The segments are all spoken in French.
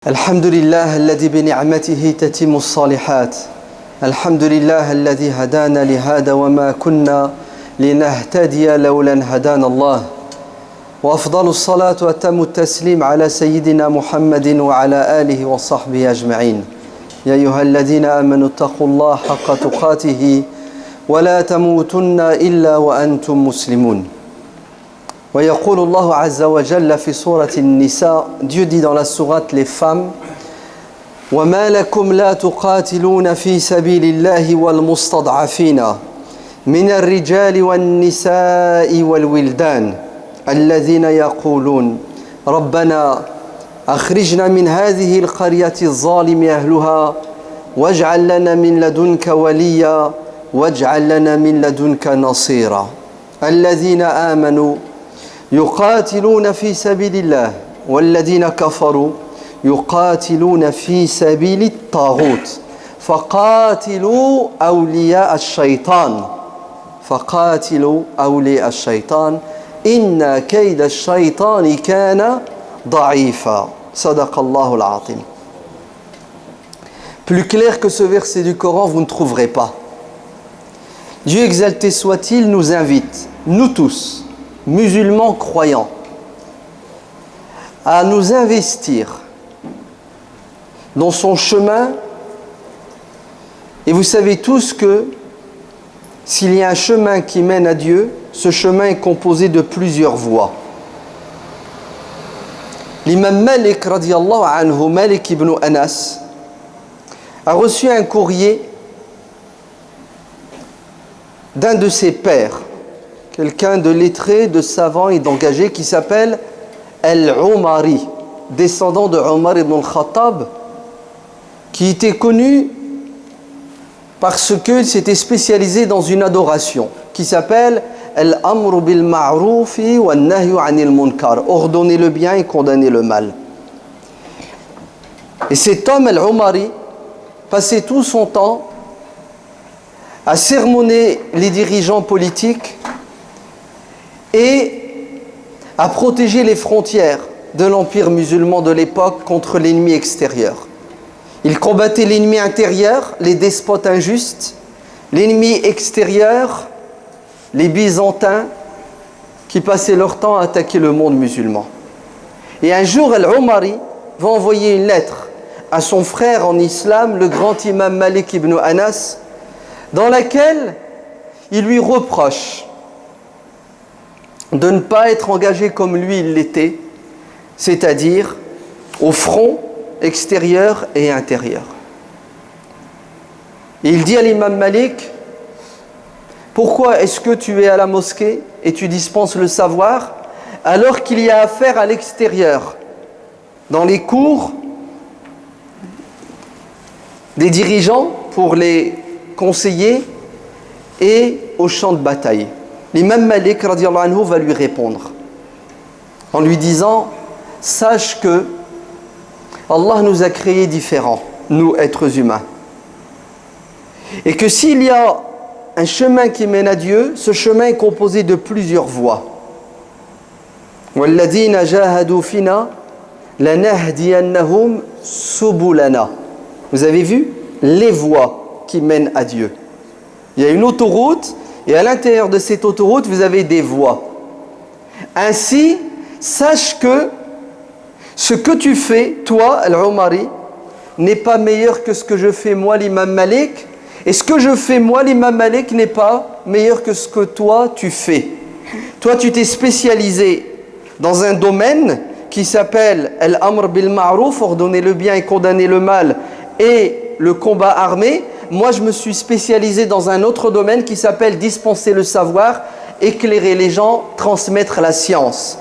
الحمد لله الذي بنعمته تتم الصالحات. الحمد لله الذي هدانا لهذا وما كنا لنهتدي لولا أن هدانا الله. وأفضل الصلاة وأتم التسليم على سيدنا محمد وعلى آله وصحبه أجمعين. يا أيها الذين آمنوا اتقوا الله حق تقاته ولا تموتن إلا وأنتم مسلمون. ويقول الله عز وجل في سورة النساء, Dieu dit dans la sourate les femmes, وما لكم لا تقاتلون في سبيل الله والمستضعفين من الرجال والنساء والولدان الذين يقولون ربنا أخرجنا من هذه القرية الظالم أهلها واجعل لنا من لدنك وليا واجعل لنا من لدنك نصيرا الذين آمنوا يقاتلون في سبيل الله والذين كفروا يقاتلون في سبيل الطاغوت فقاتلوا أولياء الشيطان إن كيد الشيطان كان ضعيفا صدق الله العظيم. Plus clair que ce verset du Coran, vous ne trouverez pas. Dieu exalté soit-il nous invite, nous tous, musulmans croyants, à nous investir dans son chemin. Et vous savez tous que s'il y a un chemin qui mène à Dieu, ce chemin est composé de plusieurs voies. L'imam Malik, radiyallahu anhu, Malik ibn Anas, a reçu un courrier d'un de ses pères, quelqu'un de lettré, de savant et d'engagé qui s'appelle Al-Umari, descendant de Omar ibn al-Khattab, qui était connu parce qu'il s'était spécialisé dans une adoration qui s'appelle Al-Amru bil Ma'rufi wa Nahyu anil Munkar, ordonner le bien et condamner le mal. Et cet homme, Al-Umari, passait tout son temps à sermonner les dirigeants politiques et à protéger les frontières de l'empire musulman de l'époque contre l'ennemi extérieur. Il combattait l'ennemi intérieur, les despotes injustes, l'ennemi extérieur, les Byzantins qui passaient leur temps à attaquer le monde musulman. Et un jour, Al-Umari va envoyer une lettre à son frère en islam, le grand imam Malik ibn Anas, dans laquelle il lui reproche de ne pas être engagé comme lui il l'était, c'est-à-dire au front extérieur et intérieur. Et il dit à l'imam Malik, pourquoi est-ce que tu es à la mosquée et tu dispenses le savoir alors qu'il y a affaire à l'extérieur, dans les cours des dirigeants pour les conseiller et au champ de bataille? L'imam Malik radiyallahu anhu va lui répondre en lui disant, sache que Allah nous a créés différents, nous êtres humains, et que s'il y a un chemin qui mène à Dieu, ce chemin est composé de plusieurs voies. وَالَّذِينَ جَاهَدُوا فِينَا لَنَهْدِيَنَّهُمْ سُبُلَنَا. Vous avez vu les voies qui mènent à Dieu. Il y a une autoroute et à l'intérieur de cette autoroute, vous avez des voies. Ainsi, sache que ce que tu fais, toi, Al-Umari, n'est pas meilleur que ce que je fais moi, l'imam Malik, et ce que je fais moi, l'imam Malik, n'est pas meilleur que ce que toi, tu fais. Toi, tu t'es spécialisé dans un domaine qui s'appelle Al-Amr bil Ma'ruf, ordonner le bien et condamner le mal, et le combat armé. Moi, je me suis spécialisé dans un autre domaine qui s'appelle dispenser le savoir, éclairer les gens, transmettre la science.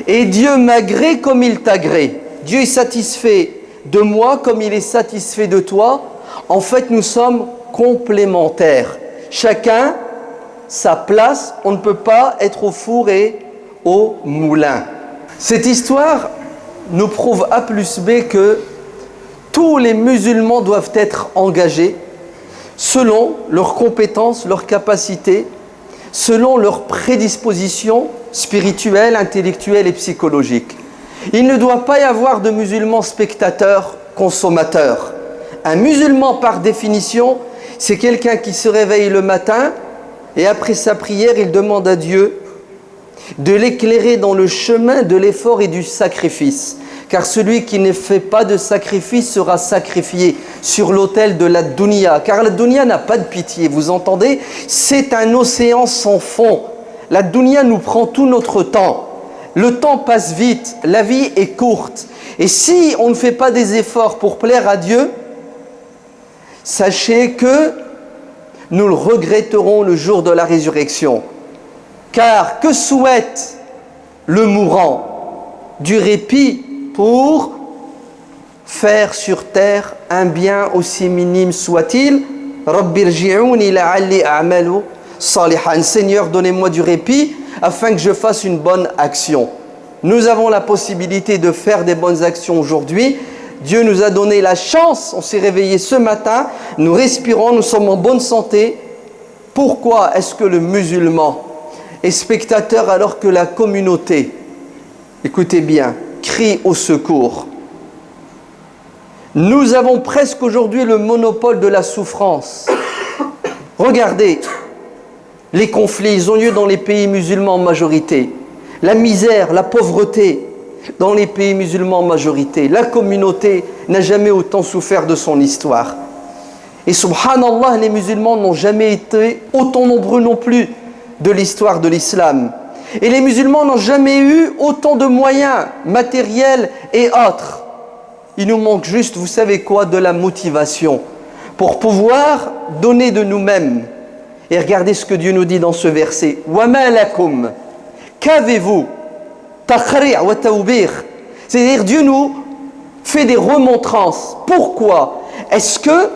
Et Dieu m'agrée comme il t'agrée. Dieu est satisfait de moi comme il est satisfait de toi. En fait, nous sommes complémentaires. Chacun sa place. On ne peut pas être au four et au moulin. Cette histoire nous prouve A plus B que tous les musulmans doivent être engagés selon leurs compétences, leurs capacités, selon leurs prédispositions spirituelles, intellectuelles et psychologiques. Il ne doit pas y avoir de musulmans spectateurs, consommateurs. Un musulman, par définition, c'est quelqu'un qui se réveille le matin et après sa prière, il demande à Dieu de l'éclairer dans le chemin de l'effort et du sacrifice. Car celui qui ne fait pas de sacrifice sera sacrifié sur l'autel de la dunya. Car la dunya n'a pas de pitié, vous entendez? C'est un océan sans fond. La dunya nous prend tout notre temps. Le temps passe vite, la vie est courte. Et si on ne fait pas des efforts pour plaire à Dieu, sachez que nous le regretterons le jour de la résurrection. Car que souhaite le mourant? Du répit pour faire sur terre un bien aussi minime soit-il. Rabbi rji'ouni la'alli a'malu salihan. Seigneur, donnez-moi du répit afin que je fasse une bonne action. Nous avons la possibilité de faire des bonnes actions aujourd'hui. Dieu nous a donné la chance, on s'est réveillé ce matin, nous respirons, nous sommes en bonne santé. Pourquoi est-ce que le musulman est spectateur alors que la communauté, écoutez bien, crie au secours? Nous avons presque aujourd'hui le monopole de la souffrance. Regardez, les conflits, ils ont lieu dans les pays musulmans en majorité. La misère, la pauvreté, dans les pays musulmans en majorité. La communauté n'a jamais autant souffert de son histoire. Et subhanallah, les musulmans n'ont jamais été autant nombreux non plus de l'histoire de l'islam. Et les musulmans n'ont jamais eu autant de moyens matériels et autres. Il nous manque juste, vous savez quoi, de la motivation pour pouvoir donner de nous-mêmes. Et regardez ce que Dieu nous dit dans ce verset. وَمَا لَكُمْ Qu'avez-vous? Taqri' wa tawbir. C'est-à-dire Dieu nous fait des remontrances. Pourquoi est-ce que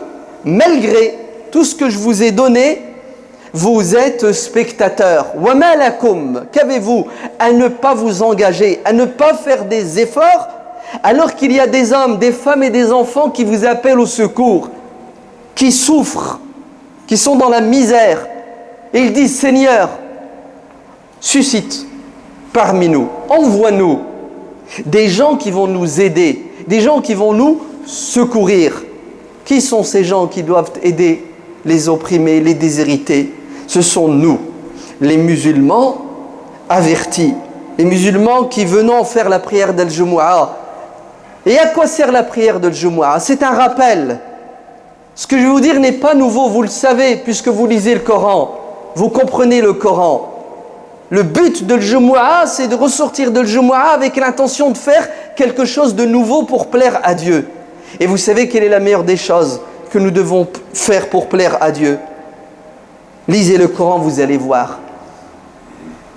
malgré tout ce que je vous ai donné, vous êtes spectateurs? وَمَا لَكُمْ Qu'avez-vous à ne pas vous engager, à ne pas faire des efforts, alors qu'il y a des hommes, des femmes et des enfants qui vous appellent au secours, qui souffrent, qui sont dans la misère, et ils disent: Seigneur, suscite parmi nous, envoie-nous des gens qui vont nous aider, des gens qui vont nous secourir. Qui sont ces gens qui doivent aider les opprimés, les déshérités? Ce sont nous, les musulmans avertis, les musulmans qui venons faire la prière d'Al-Jumu'ah. Et à quoi sert la prière d'Al-Jumu'ah? C'est un rappel. Ce que je vais vous dire n'est pas nouveau, vous le savez, puisque vous lisez le Coran, vous comprenez le Coran. Le but de Al-Jumu'ah, c'est de ressortir de Al-Jumu'ah avec l'intention de faire quelque chose de nouveau pour plaire à Dieu. Et vous savez quelle est la meilleure des choses que nous devons faire pour plaire à Dieu? Lisez le Coran, vous allez voir.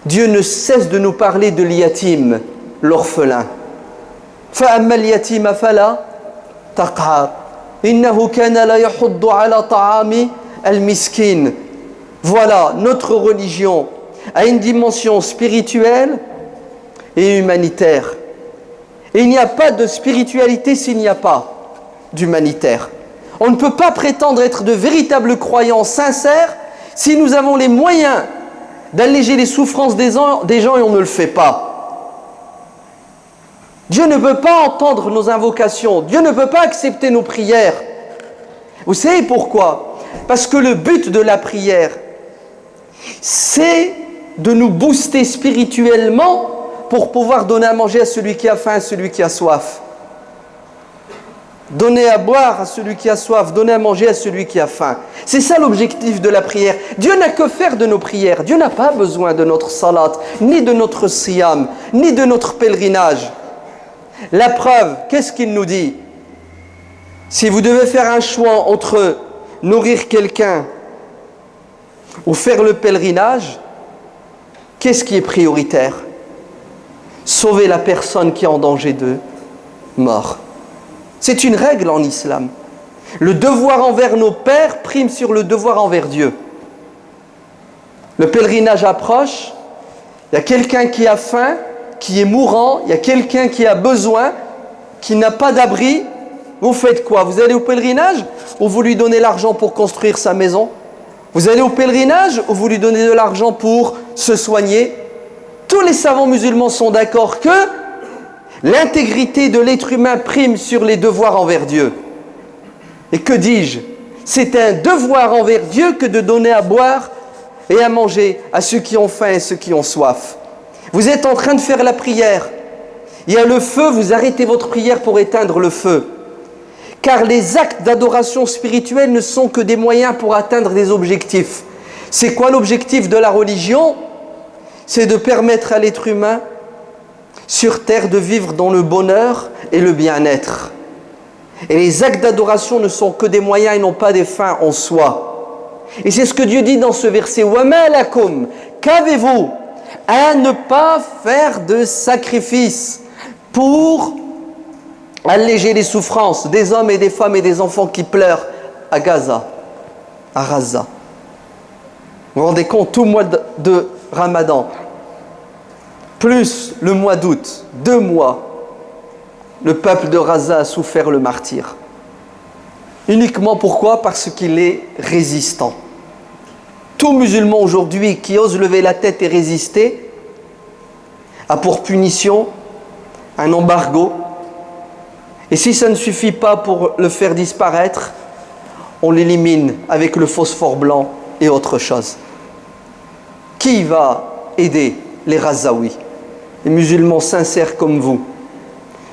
Dieu ne cesse de nous parler de l'yatim, l'orphelin. فَأَمَّا الْيَتِيمَ فَلَا تَقْهَرْ إِنَّهُ كَانَ لَا يَحُضُّ عَلَى طَعَامِ الْمِسْكِينِ. Voilà, notre religion a une dimension spirituelle et humanitaire. Et il n'y a pas de spiritualité s'il n'y a pas d'humanitaire. On ne peut pas prétendre être de véritables croyants sincères si nous avons les moyens d'alléger les souffrances des gens et on ne le fait pas. Dieu ne peut pas entendre nos invocations. Dieu ne peut pas accepter nos prières. Vous savez pourquoi? Parce que le but de la prière, c'est de nous booster spirituellement pour pouvoir donner à manger à celui qui a faim, à celui qui a soif. Donner à boire à celui qui a soif, donner à manger à celui qui a faim. C'est ça l'objectif de la prière. Dieu n'a que faire de nos prières. Dieu n'a pas besoin de notre salat, ni de notre siyam, ni de notre pèlerinage. La preuve, qu'est-ce qu'il nous dit? Si vous devez faire un choix entre nourrir quelqu'un ou faire le pèlerinage, qu'est-ce qui est prioritaire? Sauver la personne qui est en danger de mort. C'est une règle en islam. Le devoir envers nos pères prime sur le devoir envers Dieu. Le pèlerinage approche, il y a quelqu'un qui a faim, qui est mourant, il y a quelqu'un qui a besoin, qui n'a pas d'abri. Vous faites quoi? Vous allez au pèlerinage ou vous lui donnez l'argent pour construire sa maison? Vous allez au pèlerinage ou vous lui donnez de l'argent pour se soigner? Tous les savants musulmans sont d'accord que l'intégrité de l'être humain prime sur les devoirs envers Dieu. Et que dis-je? C'est un devoir envers Dieu que de donner à boire et à manger à ceux qui ont faim et ceux qui ont soif. Vous êtes en train de faire la prière. Il y a le feu, vous arrêtez votre prière pour éteindre le feu. Car les actes d'adoration spirituelle ne sont que des moyens pour atteindre des objectifs. C'est quoi l'objectif de la religion? C'est de permettre à l'être humain sur terre de vivre dans le bonheur et le bien-être. Et les actes d'adoration ne sont que des moyens et non pas des fins en soi. Et c'est ce que Dieu dit dans ce verset. وَمَا لَكُمْ Qu'avez-vous à ne pas faire de sacrifice pour alléger les souffrances des hommes et des femmes et des enfants qui pleurent à Gaza, à Gaza. Vous vous rendez compte, tout le mois de Ramadan, plus le mois d'août, 2 mois, le peuple de Gaza a souffert le martyre. Uniquement pourquoi? Parce qu'il est résistant. Tout musulman aujourd'hui qui ose lever la tête et résister a pour punition un embargo. Et si ça ne suffit pas pour le faire disparaître, on l'élimine avec le phosphore blanc et autre chose. Qui va aider les Ghazaouis, les musulmans sincères comme vous,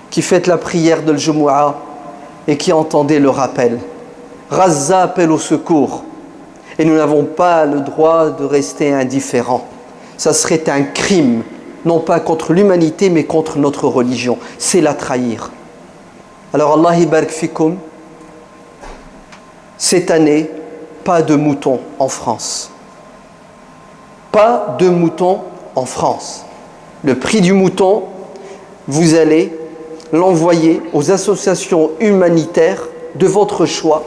qui faites la prière de l'Jumu'ah et qui entendez le rappel? Gaza appelle au secours et nous n'avons pas le droit de rester indifférents. Ça serait un crime, non pas contre l'humanité mais contre notre religion. C'est la trahir. Alors Allah barak fikum, cette année, pas de moutons en France. Pas de moutons en France. Le prix du mouton, vous allez l'envoyer aux associations humanitaires de votre choix.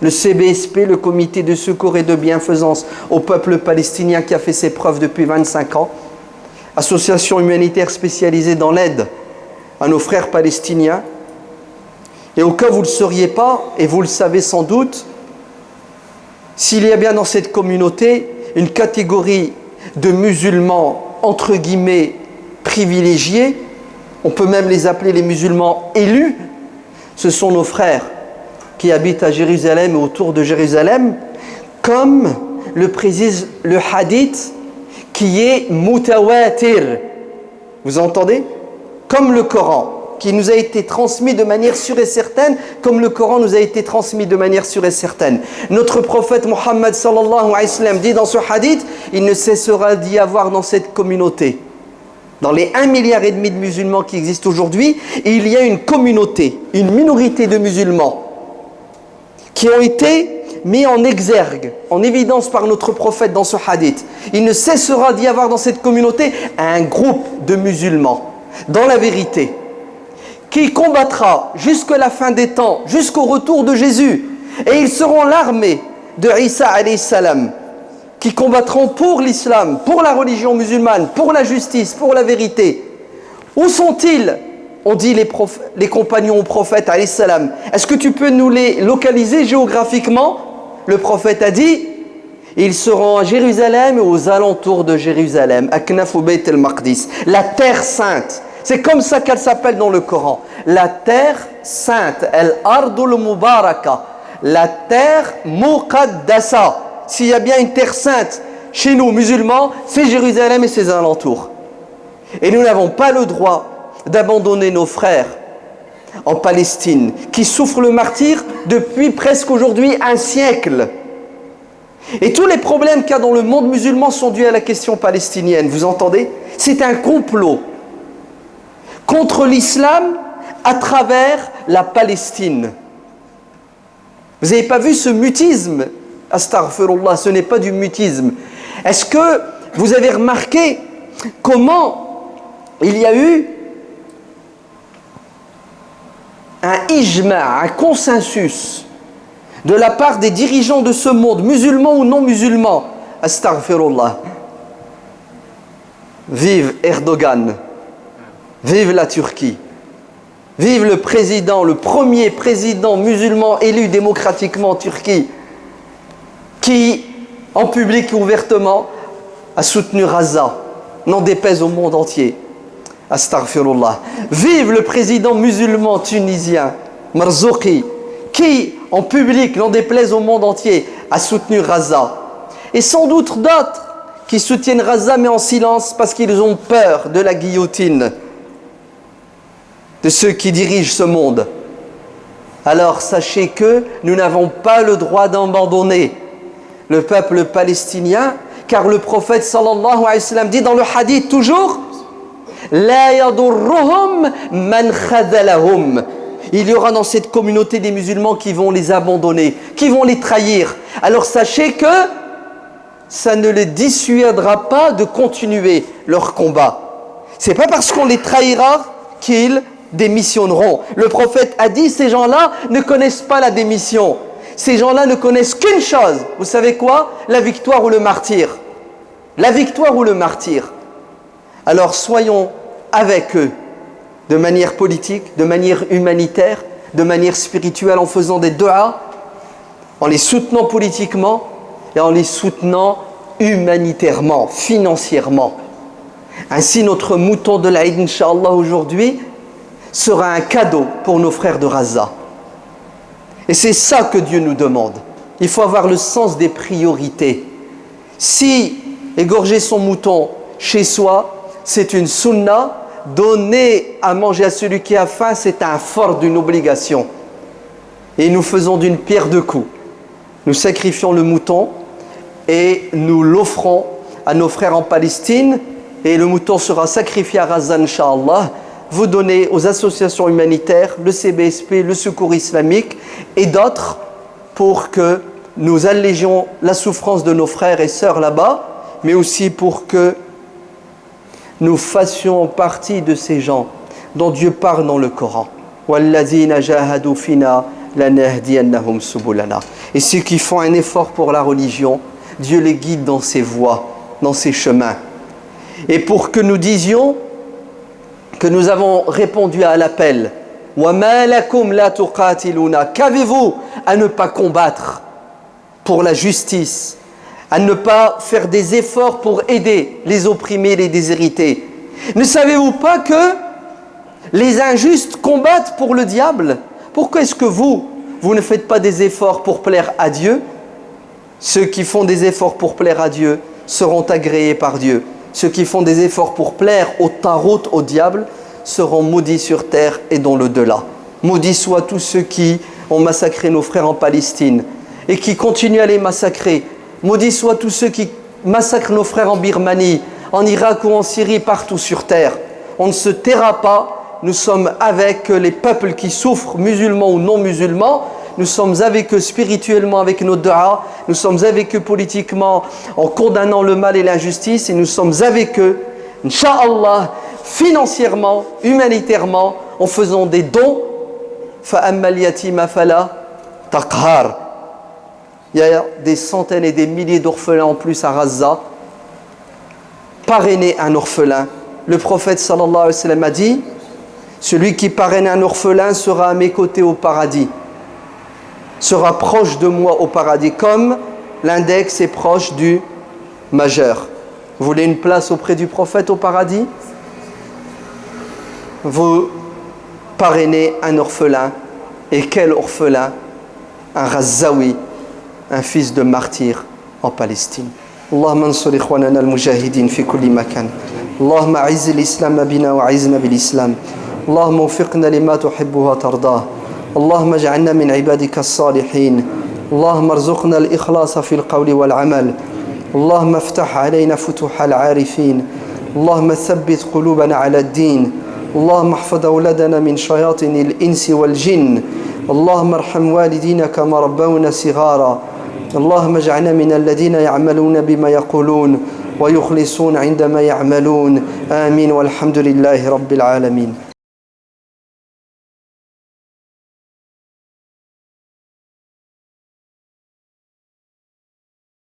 Le CBSP, le Comité de secours et de bienfaisance au peuple palestinien qui a fait ses preuves depuis 25 ans. Association humanitaire spécialisée dans l'aide à nos frères palestiniens. Et au cas où vous ne le sauriez pas, et vous le savez sans doute, s'il y a bien dans cette communauté une catégorie de musulmans, entre guillemets, privilégiés, on peut même les appeler les musulmans élus, ce sont nos frères qui habitent à Jérusalem et autour de Jérusalem, comme le précise le hadith qui est mutawatir. Vous entendez? Comme le Coran, qui nous a été transmis de manière sûre et certaine, comme le Coran nous a été transmis de manière sûre et certaine. Notre prophète Mohammed sallallahu alayhi wa sallam dit dans ce hadith, il ne cessera d'y avoir dans cette communauté, dans les 1,5 milliard de musulmans qui existent aujourd'hui, il y a une communauté, une minorité de musulmans qui ont été mis en exergue, en évidence par notre prophète dans ce hadith. Il ne cessera d'y avoir dans cette communauté un groupe de musulmans, dans la vérité, qui combattra jusqu'à la fin des temps, jusqu'au retour de Jésus. Et ils seront l'armée de Isa alayhi salam, qui combattront pour l'islam, pour la religion musulmane, pour la justice, pour la vérité. Où sont-ils? On dit les compagnons au prophète alayhi salam. Est-ce que tu peux nous les localiser géographiquement? Le prophète a dit, ils seront à Jérusalem et aux alentours de Jérusalem, Aknaf ou Bayt al-Maqdis, la terre sainte. C'est comme ça qu'elle s'appelle dans le Coran. La terre sainte, al-ardul mubaraka, la terre muqaddasa. S'il y a bien une terre sainte chez nous musulmans, c'est Jérusalem et ses alentours. Et nous n'avons pas le droit d'abandonner nos frères en Palestine qui souffrent le martyre depuis presque aujourd'hui 1 siècle. Et tous les problèmes qu'il y a dans le monde musulman sont dus à la question palestinienne. Vous entendez? C'est un complot contre l'islam à travers la Palestine. Vous n'avez pas vu ce mutisme? Astaghfirullah, ce n'est pas du mutisme. Est-ce que vous avez remarqué comment il y a eu un ijma', un consensus de la part des dirigeants de ce monde, musulmans ou non musulmans? Astaghfirullah. Vive Erdogan. Vive la Turquie. Vive le président, le premier président musulman élu démocratiquement en Turquie, qui, en public et ouvertement, a soutenu Gaza, n'en déplaise au monde entier. Astaghfirullah. Vive le président musulman tunisien, Marzouki, qui, en public, n'en déplaise au monde entier, a soutenu Gaza. Et sans doute d'autres qui soutiennent Gaza, mais en silence, parce qu'ils ont peur de la guillotine de ceux qui dirigent ce monde. Alors sachez que nous n'avons pas le droit d'abandonner le peuple palestinien, car le prophète sallallahu alayhi wa sallam dit dans le hadith toujours La yadurruhum man khadalahum. Il y aura dans cette communauté des musulmans qui vont les abandonner, qui vont les trahir. Alors sachez que ça ne les dissuadera pas de continuer leur combat. C'est pas parce qu'on les trahira qu'ils démissionneront. Le prophète a dit, ces gens-là ne connaissent pas la démission. Ces gens-là ne connaissent qu'une chose. Vous savez quoi? La victoire ou le martyr. La victoire ou le martyr. Alors soyons avec eux de manière politique, de manière humanitaire, de manière spirituelle, en faisant des du'as, en les soutenant politiquement et en les soutenant humanitairement, financièrement. Ainsi, notre mouton de l'Aïd, Inch'Allah, aujourd'hui, sera un cadeau pour nos frères de Gaza. Et c'est ça que Dieu nous demande. Il faut avoir le sens des priorités. Si égorger son mouton chez soi, c'est une sunna, donner à manger à celui qui a faim, c'est un fard d'une obligation. Et nous faisons d'une pierre deux coups. Nous sacrifions le mouton et nous l'offrons à nos frères en Palestine, et le mouton sera sacrifié à Gaza, Inch'Allah. Vous donnez aux associations humanitaires, le CBSP, le Secours Islamique et d'autres pour que nous allégions la souffrance de nos frères et sœurs là-bas, mais aussi pour que nous fassions partie de ces gens dont Dieu parle dans le Coran. Et ceux qui font un effort pour la religion, Dieu les guide dans ses voies, dans ses chemins. Et pour que nous disions que nous avons répondu à l'appel, qu'avez-vous à ne pas combattre pour la justice, à ne pas faire des efforts pour aider les opprimés, les déshérités? Ne savez-vous pas que les injustes combattent pour le diable? Pourquoi est-ce que vous ne faites pas des efforts pour plaire à Dieu? Ceux qui font des efforts pour plaire à Dieu seront agréés par Dieu. Ceux qui font des efforts pour plaire au tarot, au diable, seront maudits sur terre et dans l'au-delà. Maudits soient tous ceux qui ont massacré nos frères en Palestine et qui continuent à les massacrer. Maudits soient tous ceux qui massacrent nos frères en Birmanie, en Irak ou en Syrie, partout sur terre. On ne se taira pas. Nous sommes avec les peuples qui souffrent, musulmans ou non musulmans. Nous sommes avec eux spirituellement avec nos du'as. Nous sommes avec eux politiquement en condamnant le mal et l'injustice. Et nous sommes avec eux, Inch'Allah, financièrement, humanitairement, en faisant des dons. فَأَمَّا الْيَتِيمَ فَلَا تَقْهَرْ. Il y a des centaines et des milliers d'orphelins en plus à Gaza. Parrainer un orphelin. Le prophète sallallahu alayhi wa sallam a dit, celui qui parraine un orphelin sera à mes côtés au paradis, sera proche de moi au paradis, comme l'index est proche du majeur. Vous voulez une place auprès du prophète au paradis? Vous parrainez un orphelin. Et quel orphelin? Un Ghazaoui, un fils de martyr en Palestine. Allahumma ansur ikhwanana al-mujahidin fi kulli makan. Allahumma a'izz al-islam bina wa a'izna bil-islam. Allahumma waffiqna lima tuhibbu wa tardah. اللهم اجعلنا من عبادك الصالحين. اللهم ارزقنا الإخلاص في القول والعمل. اللهم افتح علينا فتوح العارفين. اللهم ثبت قلوبنا على الدين. اللهم احفظ أولادنا من شياطين الإنس والجن. اللهم ارحم والدينا كما ربونا صغارا. اللهم اجعلنا من الذين يعملون بما يقولون ويخلصون عندما يعملون. آمين والحمد لله رب العالمين.